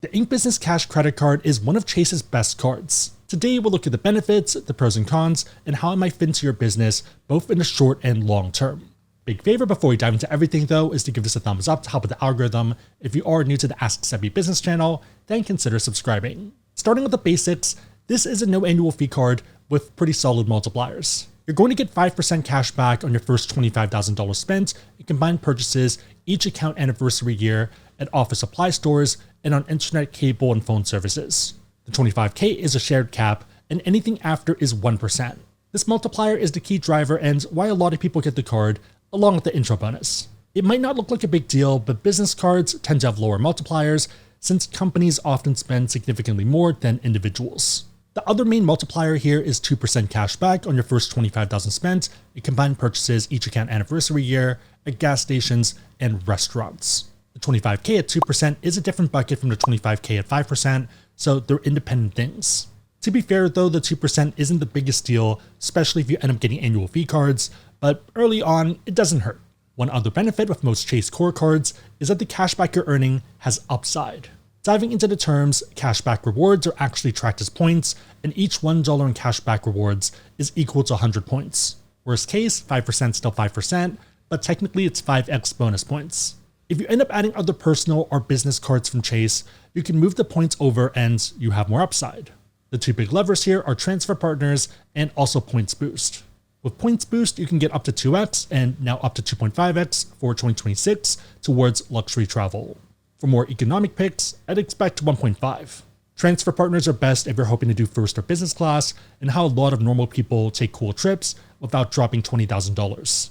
The Ink Business Cash Credit Card is one of Chase's best cards. Today we'll look at the benefits, the pros and cons, and how it might fit into your business both in the short and long term. Big favor before we dive into everything though is to give this a thumbs up to help with the algorithm. If you are new to the Ask Sebby business channel, then consider subscribing. Starting with the basics, this is a no annual fee card with pretty solid multipliers. You're going to get 5% cash back on your first $25,000 spent in combined purchases each account anniversary year at office supply stores and on internet, cable, and phone services. The $25K is a shared cap, and anything after is 1%. This multiplier is the key driver and why a lot of people get the card, along with the intro bonus. It might not look like a big deal, but business cards tend to have lower multipliers since companies often spend significantly more than individuals. The other main multiplier here is 2% cash back on your first $25,000 spent in combined purchases each account anniversary year at gas stations and restaurants. The $25K at 2% is a different bucket from the $25K at 5%, so they're independent things. To be fair though, the 2% isn't the biggest deal, especially if you end up getting annual fee cards, but early on, it doesn't hurt. One other benefit with most Chase core cards is that the cashback you're earning has upside. Diving into the terms, cashback rewards are actually tracked as points, and each $1 in cashback rewards is equal to 100 points. Worst case, 5% still 5%, but technically it's 5x bonus points. If you end up adding other personal or business cards from Chase, you can move the points over and you have more upside. The two big levers here are transfer partners and also points boost. With points boost, you can get up to 2x and now up to 2.5x for 2026 towards luxury travel. For more economic picks, I'd expect 1.5. Transfer partners are best if you're hoping to do first or business class and how a lot of normal people take cool trips without dropping $20,000.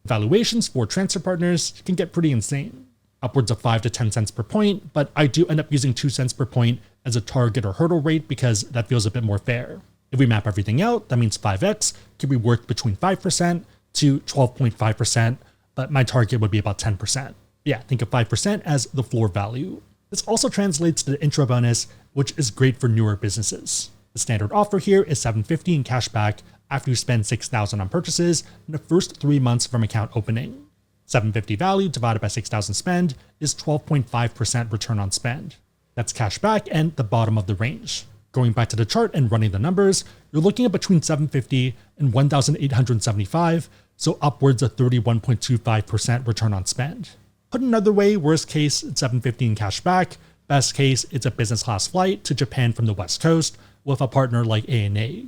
Valuations for transfer partners can get pretty insane. Upwards of 5 to 10 cents per point, but I do end up using 2 cents per point as a target or hurdle rate because that feels a bit more fair. If we map everything out, that means 5x can be worth between 5% to 12.5%, but my target would be about 10%. Yeah, think of 5% as the floor value. This also translates to the intro bonus, which is great for newer businesses. The standard offer here is $750 in cash back after you spend $6,000 on purchases in the first 3 months from account opening. $750 value divided by $6,000 spend is 12.5% return on spend. That's cash back and the bottom of the range. Going back to the chart and running the numbers, you're looking at between $750 and $1,875, so upwards of 31.25% return on spend. Put another way, worst case, it's $750 in cash back. Best case, it's a business class flight to Japan from the West Coast with a partner like ANA.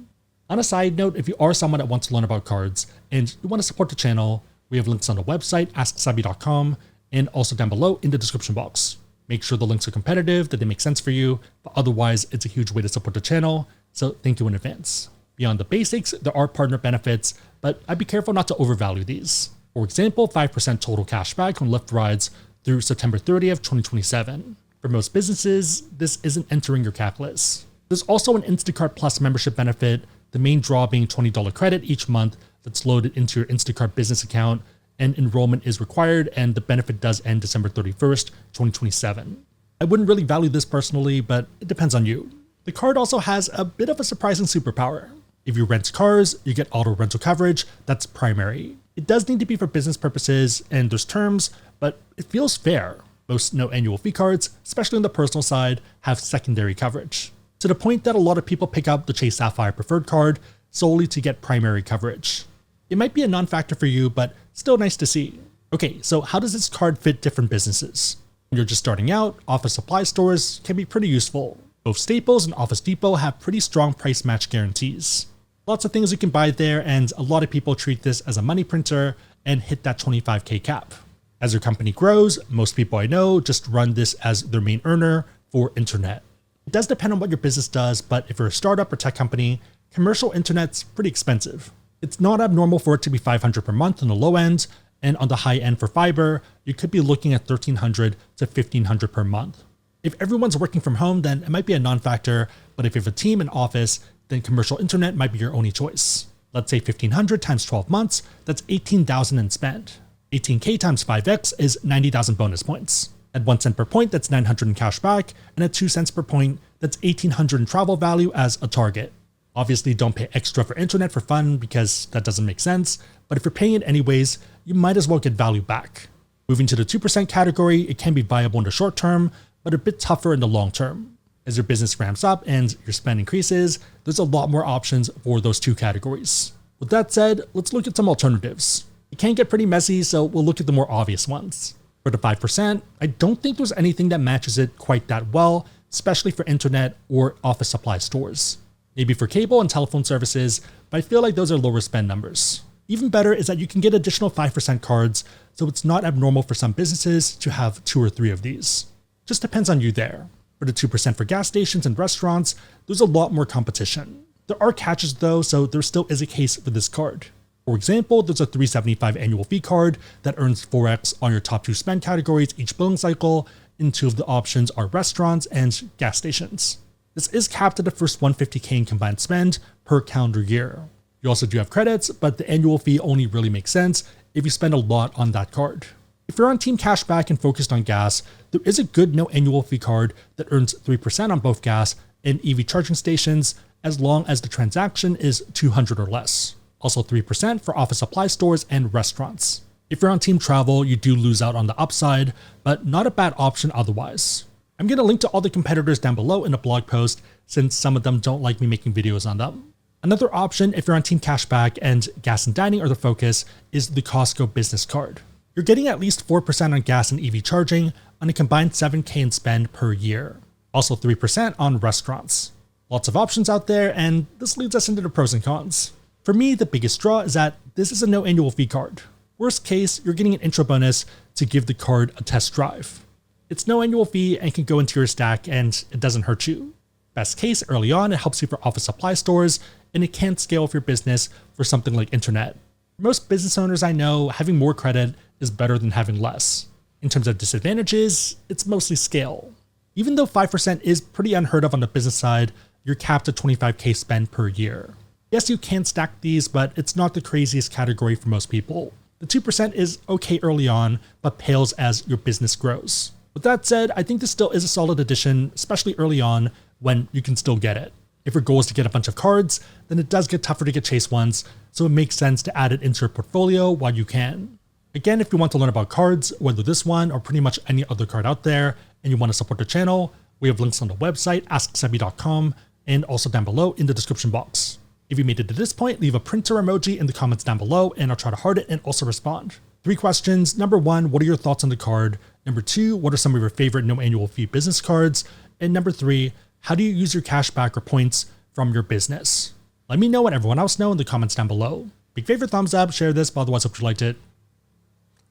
On a side note, if you are someone that wants to learn about cards and you want to support the channel, we have links on the website, asksebby.com, and also down below in the description box. Make sure the links are competitive, that they make sense for you, but otherwise it's a huge way to support the channel, so thank you in advance. Beyond the basics, there are partner benefits, but I'd be careful not to overvalue these. For example, 5% total cashback on Lyft rides through September 30th, 2027. For most businesses, this isn't entering your calculus. There's also an Instacart Plus membership benefit, the main draw being $20 credit each month that's loaded into your Instacart business account, and enrollment is required, and the benefit does end December 31st, 2027. I wouldn't really value this personally, but it depends on you. The card also has a bit of a surprising superpower. If you rent cars, you get auto rental coverage that's primary. It does need to be for business purposes, and there's terms, but it feels fair. Most no annual fee cards, especially on the personal side, have secondary coverage. To the point that a lot of people pick up the Chase Sapphire Preferred card solely to get primary coverage. It might be a non-factor for you, but still nice to see. Okay, so how does this card fit different businesses? When you're just starting out, office supply stores can be pretty useful. Both Staples and Office Depot have pretty strong price match guarantees. Lots of things you can buy there, and a lot of people treat this as a money printer and hit that $25K cap. As your company grows, most people I know just run this as their main earner for internet. It does depend on what your business does, but if you're a startup or tech company, commercial internet's pretty expensive. It's not abnormal for it to be $500 per month on the low end, and on the high end for fiber, you could be looking at $1,300 to $1,500 per month. If everyone's working from home, then it might be a non-factor, but if you have a team and office, then commercial internet might be your only choice. Let's say $1,500 times 12 months, that's $18,000 in spend. 18K times 5x is 90,000 bonus points. At 1 cent per point, that's 900 in cash back, and at 2 cents per point, that's 1,800 in travel value as a target. Obviously, don't pay extra for internet for fun because that doesn't make sense, but if you're paying it anyways, you might as well get value back. Moving to the 2% category, it can be viable in the short term, but a bit tougher in the long term. As your business ramps up and your spend increases, there's a lot more options for those two categories. With that said, let's look at some alternatives. It can get pretty messy, so we'll look at the more obvious ones. For the 5%, I don't think there's anything that matches it quite that well, especially for internet or office supply stores. Maybe for cable and telephone services, but I feel like those are lower spend numbers. Even better is that you can get additional 5% cards, so it's not abnormal for some businesses to have 2 or 3 of these. Just depends on you there. For the 2% for gas stations and restaurants, there's a lot more competition. There are catches though, so there still is a case for this card. For example, there's a $375 annual fee card that earns 4x on your top 2 spend categories each billing cycle, and 2 of the options are restaurants and gas stations. This is capped at the first $150K in combined spend per calendar year. You also do have credits, but the annual fee only really makes sense if you spend a lot on that card. If you're on Team Cashback and focused on gas, there is a good no annual fee card that earns 3% on both gas and EV charging stations as long as the transaction is 200 or less. Also 3% for office supply stores and restaurants. If you're on Team Travel, you do lose out on the upside, but not a bad option otherwise. I'm going to link to all the competitors down below in a blog post since some of them don't like me making videos on them. Another option if you're on Team Cashback and gas and dining are the focus is the Costco business card. You're getting at least 4% on gas and EV charging on a combined $7K in spend per year. Also 3% on restaurants. Lots of options out there, and this leads us into the pros and cons. For me, the biggest draw is that this is a no annual fee card. Worst case, you're getting an intro bonus to give the card a test drive. It's no annual fee and can go into your stack and it doesn't hurt you. Best case, early on, it helps you for office supply stores, and it can't scale with your business for something like internet. For most business owners I know, having more credit is better than having less. In terms of disadvantages, it's mostly scale. Even though 5% is pretty unheard of on the business side, you're capped at 25K spend per year. Yes, you can stack these, but it's not the craziest category for most people. The 2% is okay early on, but pales as your business grows. With that said, I think this still is a solid addition, especially early on when you can still get it. If your goal is to get a bunch of cards, then it does get tougher to get chase ones, so it makes sense to add it into your portfolio while you can. Again, if you want to learn about cards, whether this one or pretty much any other card out there, and you want to support the channel, we have links on the website, asksebby.com, and also down below in the description box. If you made it to this point, leave a printer emoji in the comments down below, and I'll try to heart it and also respond. 3 questions. Number 1, what are your thoughts on the card? Number 2, what are some of your favorite no annual fee business cards? And number 3, how do you use your cashback or points from your business? Let me know and everyone else know in the comments down below. Big favorite, thumbs up, share this, but otherwise hope you liked it.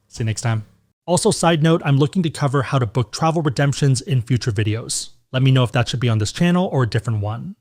See you next time. Also, side note, I'm looking to cover how to book travel redemptions in future videos. Let me know if that should be on this channel or a different one.